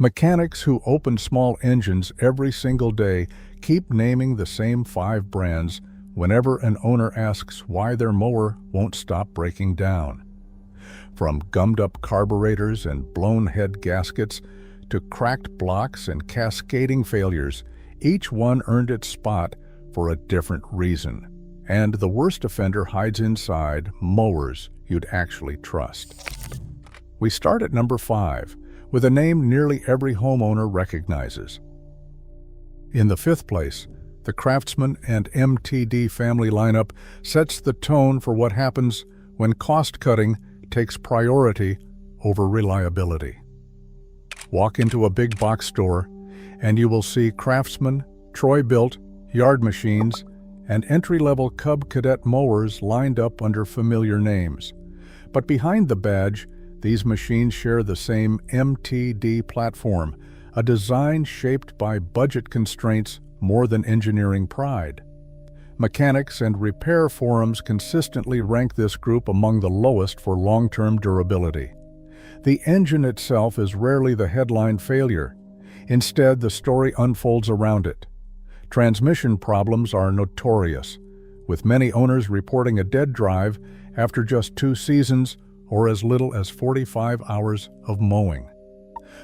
Mechanics who open small engines every single day keep naming the same 5 brands whenever an owner asks why their mower won't stop breaking down. From gummed-up carburetors and blown head gaskets to cracked blocks and cascading failures, each one earned its spot for a different reason. And the worst offender hides inside mowers you'd actually trust. We start at number 5, with a name nearly every homeowner recognizes. In the 5th place, the Craftsman and MTD family lineup sets the tone for what happens when cost-cutting takes priority over reliability. Walk into a big box store, and you will see Craftsman, Troy-built, yard machines, and entry-level Cub Cadet mowers lined up under familiar names. But behind the badge, these machines share the same MTD platform, a design shaped by budget constraints more than engineering pride. Mechanics and repair forums consistently rank this group among the lowest for long-term durability. The engine itself is rarely the headline failure. Instead, the story unfolds around it. Transmission problems are notorious, with many owners reporting a dead drive after just 2 seasons or as little as 45 hours of mowing.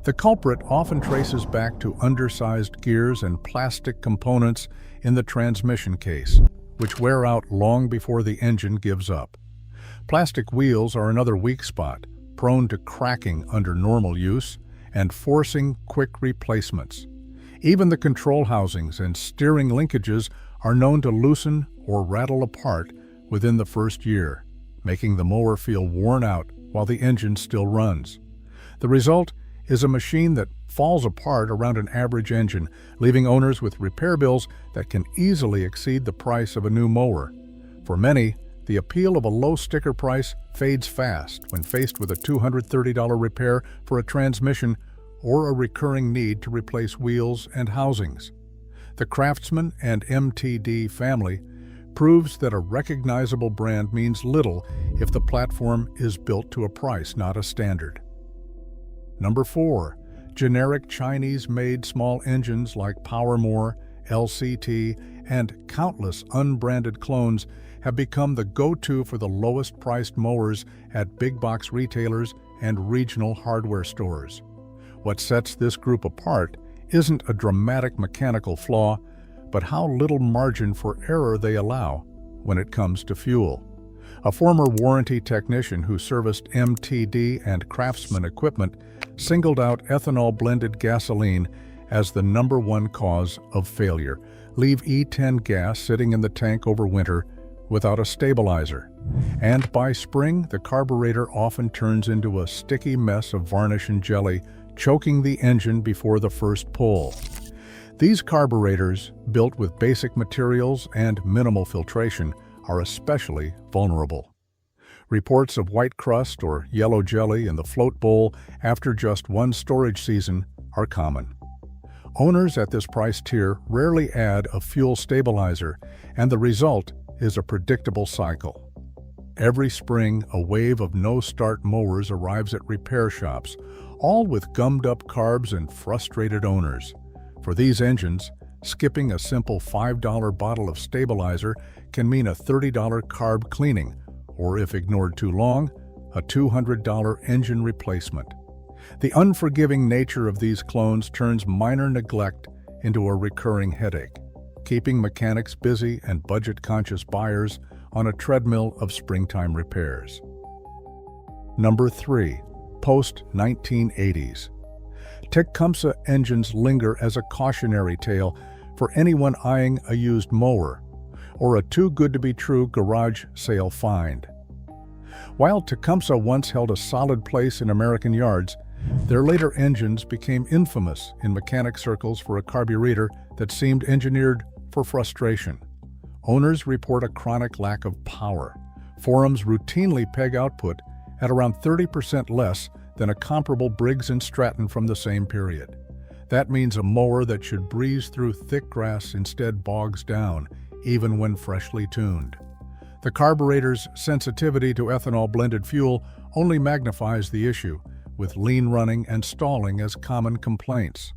The culprit often traces back to undersized gears and plastic components in the transmission case, which wear out long before the engine gives up. Plastic wheels are another weak spot, prone to cracking under normal use and forcing quick replacements. Even the control housings and steering linkages are known to loosen or rattle apart within the first year, making the mower feel worn out while the engine still runs. The result is a machine that falls apart around an average engine, leaving owners with repair bills that can easily exceed the price of a new mower. For many, the appeal of a low sticker price fades fast when faced with a $230 repair for a transmission or a recurring need to replace wheels and housings. The Craftsman and MTD family proves that a recognizable brand means little if the platform is built to a price, not a standard. Number 4, generic Chinese-made small engines like Mower, LCT, and countless unbranded clones have become the go-to for the lowest-priced mowers at big-box retailers and regional hardware stores. What sets this group apart isn't a dramatic mechanical flaw, but how little margin for error they allow when it comes to fuel. A former warranty technician who serviced MTD and Craftsman equipment singled out ethanol-blended gasoline as the #1 cause of failure. Leave E10 gas sitting in the tank over winter without a stabilizer. And by spring, the carburetor often turns into a sticky mess of varnish and jelly, choking the engine before the first pull. These carburetors, built with basic materials and minimal filtration, are especially vulnerable. Reports of white crust or yellow jelly in the float bowl after just 1 storage season are common. Owners at this price tier rarely add a fuel stabilizer, and the result is a predictable cycle. Every spring, a wave of no-start mowers arrives at repair shops, all with gummed-up carbs and frustrated owners. For these engines, skipping a simple $5 bottle of stabilizer can mean a $30 carb cleaning, or if ignored too long, a $200 engine replacement. The unforgiving nature of these clones turns minor neglect into a recurring headache, keeping mechanics busy and budget-conscious buyers on a treadmill of springtime repairs. Number 3. Post-1980s. Tecumseh engines linger as a cautionary tale for anyone eyeing a used mower or a too-good-to-be-true garage sale find. While Tecumseh once held a solid place in American yards, their later engines became infamous in mechanic circles for a carburetor that seemed engineered for frustration. Owners report a chronic lack of power. Forums routinely peg output at around 30% less than a comparable Briggs & Stratton from the same period. That means a mower that should breeze through thick grass instead bogs down, even when freshly tuned. The carburetor's sensitivity to ethanol-blended fuel only magnifies the issue, with lean running and stalling as common complaints.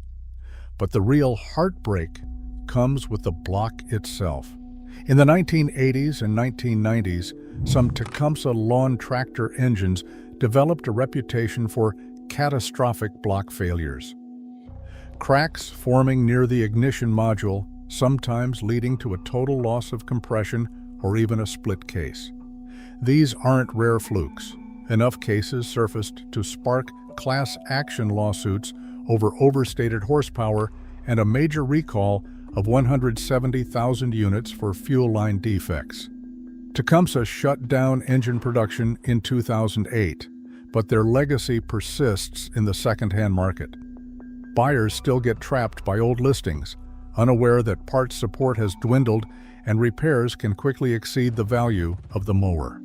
But the real heartbreak comes with the block itself. In the 1980s and 1990s, some Tecumseh lawn tractor engines developed a reputation for catastrophic block failures. Cracks forming near the ignition module, sometimes leading to a total loss of compression or even a split case. These aren't rare flukes. Enough cases surfaced to spark class action lawsuits over overstated horsepower and a major recall of 170,000 units for fuel line defects. Tecumseh shut down engine production in 2008, but their legacy persists in the second-hand market. Buyers still get trapped by old listings, unaware that parts support has dwindled and repairs can quickly exceed the value of the mower.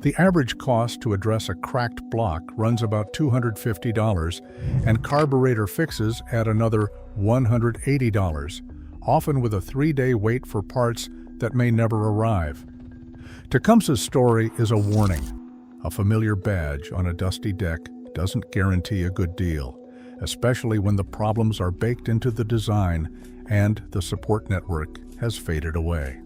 The average cost to address a cracked block runs about $250, and carburetor fixes add another $180, often with a 3-day wait for parts that may never arrive. Tecumseh's story is a warning. A familiar badge on a dusty deck doesn't guarantee a good deal, especially when the problems are baked into the design and the support network has faded away.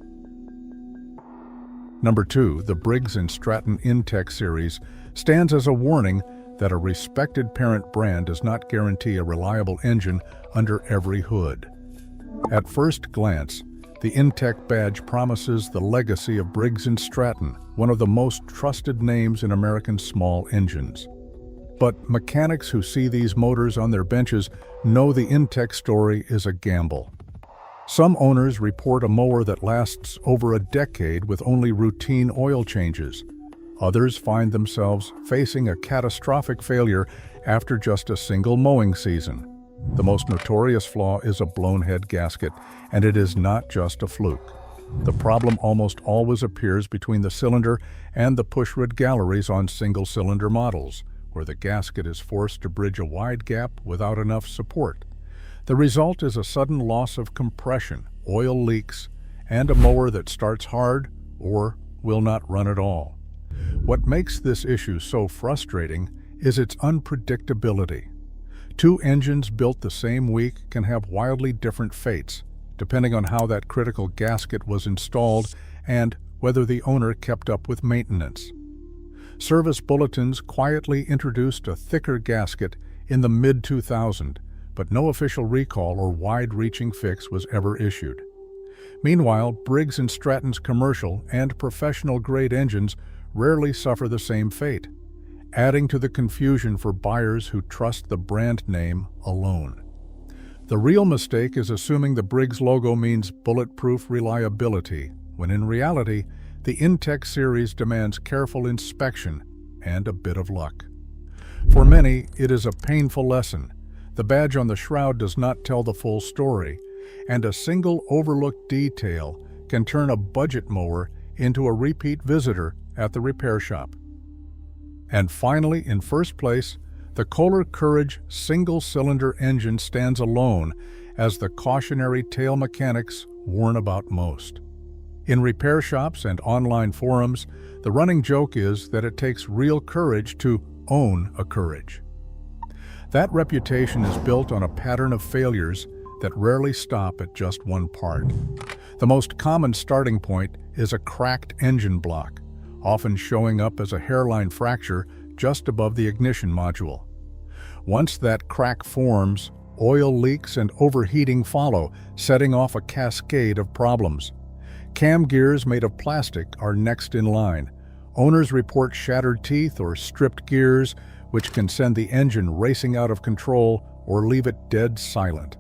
Number 2, the Briggs & Stratton Intech series stands as a warning that a respected parent brand does not guarantee a reliable engine under every hood. At first glance, the Intech badge promises the legacy of Briggs & Stratton, one of the most trusted names in American small engines. But mechanics who see these motors on their benches know the Intech story is a gamble. Some owners report a mower that lasts over a decade with only routine oil changes. Others find themselves facing a catastrophic failure after just a single mowing season. The most notorious flaw is a blown head gasket, and it is not just a fluke. The problem almost always appears between the cylinder and the pushrod galleries on single-cylinder models, where the gasket is forced to bridge a wide gap without enough support. The result is a sudden loss of compression, oil leaks, and a mower that starts hard or will not run at all. What makes this issue so frustrating is its unpredictability. Two engines built the same week can have wildly different fates, depending on how that critical gasket was installed and whether the owner kept up with maintenance. Service bulletins quietly introduced a thicker gasket in the mid-2000s, but no official recall or wide-reaching fix was ever issued. Meanwhile, Briggs & Stratton's commercial and professional-grade engines rarely suffer the same fate, adding to the confusion for buyers who trust the brand name alone. The real mistake is assuming the Briggs logo means bulletproof reliability, when in reality, the Intech series demands careful inspection and a bit of luck. For many, it is a painful lesson. The badge on the shroud does not tell the full story, and a single overlooked detail can turn a budget mower into a repeat visitor at the repair shop. And finally, in first place, the Kohler Courage single-cylinder engine stands alone as the cautionary tale mechanics warn about most. In repair shops and online forums, the running joke is that it takes real courage to own a Courage. That reputation is built on a pattern of failures that rarely stop at just one part. The most common starting point is a cracked engine block, often showing up as a hairline fracture just above the ignition module. Once that crack forms, oil leaks and overheating follow, setting off a cascade of problems. Cam gears made of plastic are next in line. Owners report shattered teeth or stripped gears, which can send the engine racing out of control or leave it dead silent.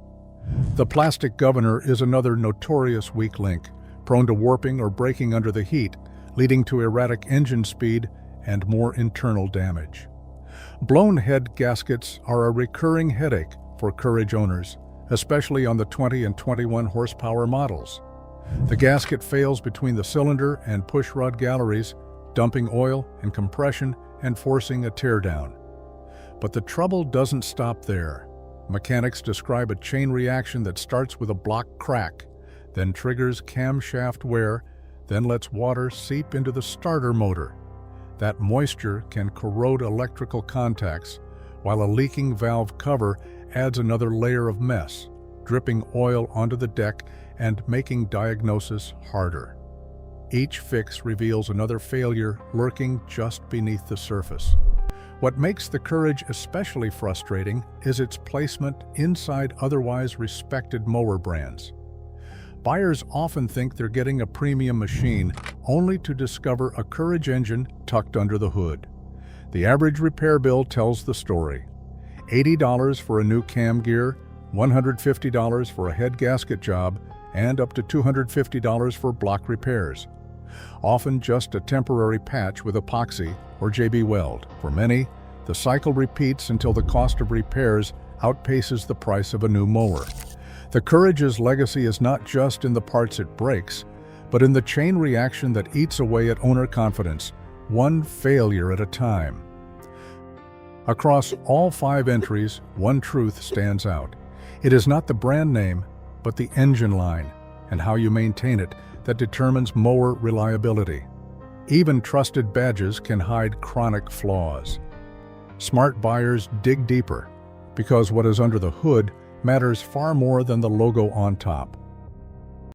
The plastic governor is another notorious weak link, prone to warping or breaking under the heat, leading to erratic engine speed and more internal damage. Blown head gaskets are a recurring headache for Courage owners, especially on the 20 and 21 horsepower models. The gasket fails between the cylinder and pushrod galleries, dumping oil and compression and forcing a teardown. But the trouble doesn't stop there. Mechanics describe a chain reaction that starts with a block crack, then triggers camshaft wear, then lets water seep into the starter motor. That moisture can corrode electrical contacts, while a leaking valve cover adds another layer of mess, dripping oil onto the deck and making diagnosis harder. Each fix reveals another failure lurking just beneath the surface. What makes the Courage especially frustrating is its placement inside otherwise respected mower brands. Buyers often think they're getting a premium machine only to discover a Courage engine tucked under the hood. The average repair bill tells the story. $80 for a new cam gear, $150 for a head gasket job, and up to $250 for block repairs. Often just a temporary patch with epoxy or JB Weld. For many, the cycle repeats until the cost of repairs outpaces the price of a new mower. The Courage's legacy is not just in the parts it breaks, but in the chain reaction that eats away at owner confidence, one failure at a time. Across all 5 entries, one truth stands out. It is not the brand name, but the engine line and how you maintain it that determines mower reliability. Even trusted badges can hide chronic flaws. Smart buyers dig deeper, because what is under the hood matters far more than the logo on top.